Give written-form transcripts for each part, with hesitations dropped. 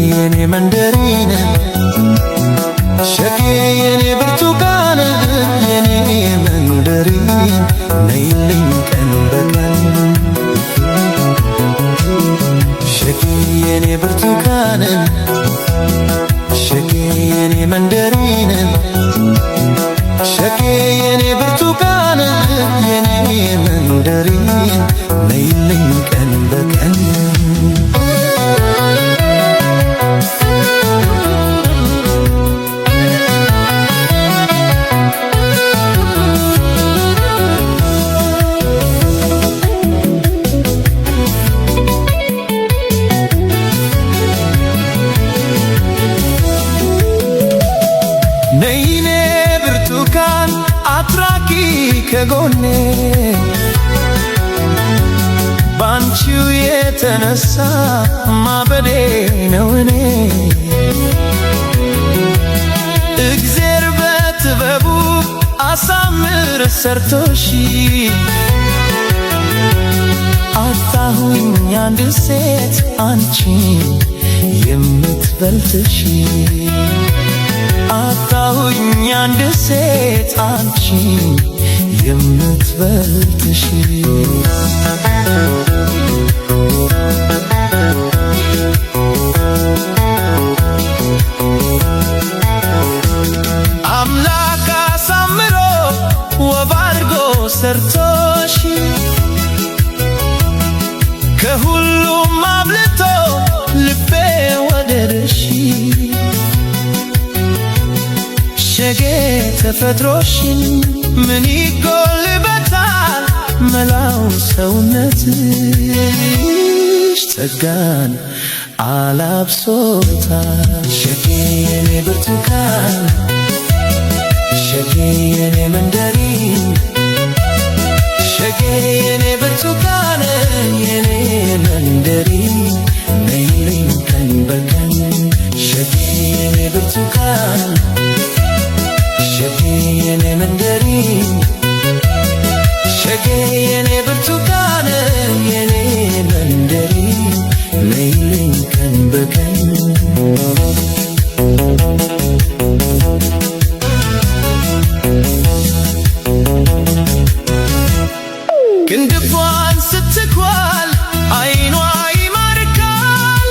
የኔ መንደሪን ሸጌ የኔ ብርቱካን የኔ መንደሪን ነይልኝ ቀን በቀን ሸጌ የኔ ብርቱካን ሸጌ የኔ መንደሪን ሸጌ የኔ ብርቱካን የኔ መንደሪን ነይልኝ ቀን በቀን ነይኔ ብርቱካን አትራቂ ከጎኔ ባንቺው የተነሳ ማበዴ ነው እኔ እግዜር በጥበቡ አሳምር ሰርቶሽ አጣሁኝ አንድ ሴት አንቺን የምትበልጥሽ አጣሁኝ አንድ ሴት አንቺን የምትበልጥሽ አምላክ አሳምሮ ውብ አድርጎ ሰርቶሽ ከሁሉም አብልጦ ልቤ ወደደሽ ሸጌ ተፈጥሮሽን ምን ይጎልበታል መላው ሰውነትሽ ጸጋን አላብሶታል ሸጌ የኔ ብርቱካን ሸጌ የኔ መንደሪን ሸጌ የኔ ብርቱካን የኔ መንደሪን ነይልኝ ቀን በቀን ሸጌ የኔ ብርቱካን ሸጌ የኔ መንደሪን ሸጌ የኔ ብርቱካን የኔ መንደሪን ነይልኝ ቀን በቀን ክንድቧን ስትኳል አይኗ ይማርካል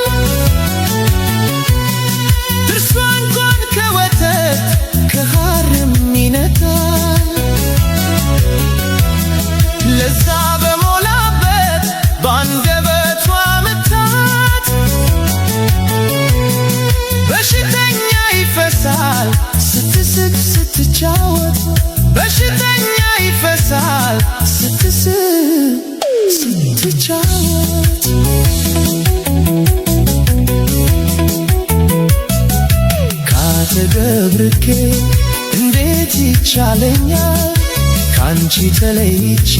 ጥርሷ እንኳን ከወተት ከሐርም ይነካል ለዛ በሞላበት ባንደበቷ ምታት በሽተኛ ይፈሳል ስትስቅ ስትጫወት በሽተኛ ይፈሳል ስትስቅ ስትጫወት ካጠገብ ርቄ እንዴት ይቻለኛል ካንቺ ተለይቼ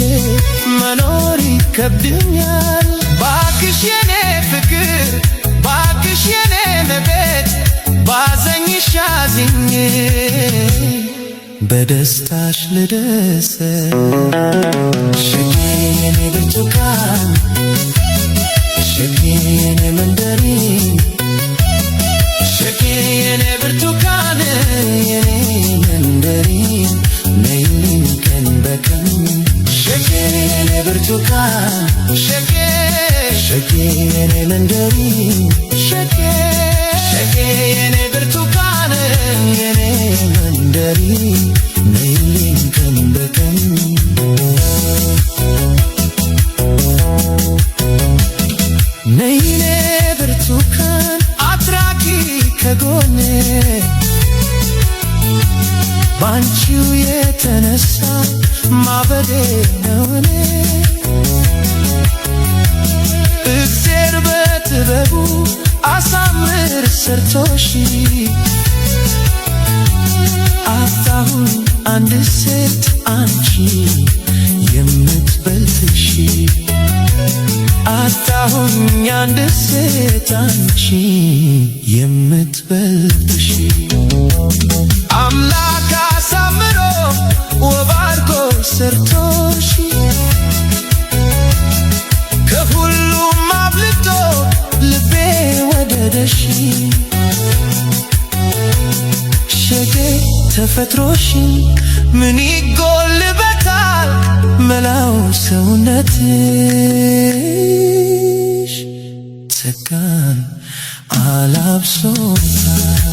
መኖር ይከብደኛል ባክሽ የኔ ፍቅር ባክሽ የኔ መቤት ባዘኝሽ አዝኜ በደስታሽ ልደሰት ሸጌ የኔ ብርቱካን ሸጌ የኔ መንደሪን ሸጌ የኔ ብርቱካን የኔ መንደሪን ነይልኝ ቀን በቀን ሸጌ የኔ ብርቱካን ሸጌ ሸጌ የኔ መንደሪን ሸጌ ሸጌ የኔ ብርቱካን የኔ መንደሪን ነይልኝ ቀን በቀን ነይኔ ብርቱካን አትራቂ ከጎኔ ባንቺው የተነሳ ማበዴ ነው እኔ እግዜር በጥበቡ አሳምር ሰርቶሽ አጣሁኝ አንድ ሴት አንቺን የምትበልጥሽ አጣሁኝ አንድ ሴት አንቺን የምትበልጥሽ አምላክ አሳምሮ ውብ አድርጎ ሰርቶሽ ከሁሉም አብልጦ ልቤ ወደደ ወደሽ ሸጌ ተፈጥሮሽን ምን ይጎልበታል መላው ሰውነትሽ ጸጋን አላብሶታል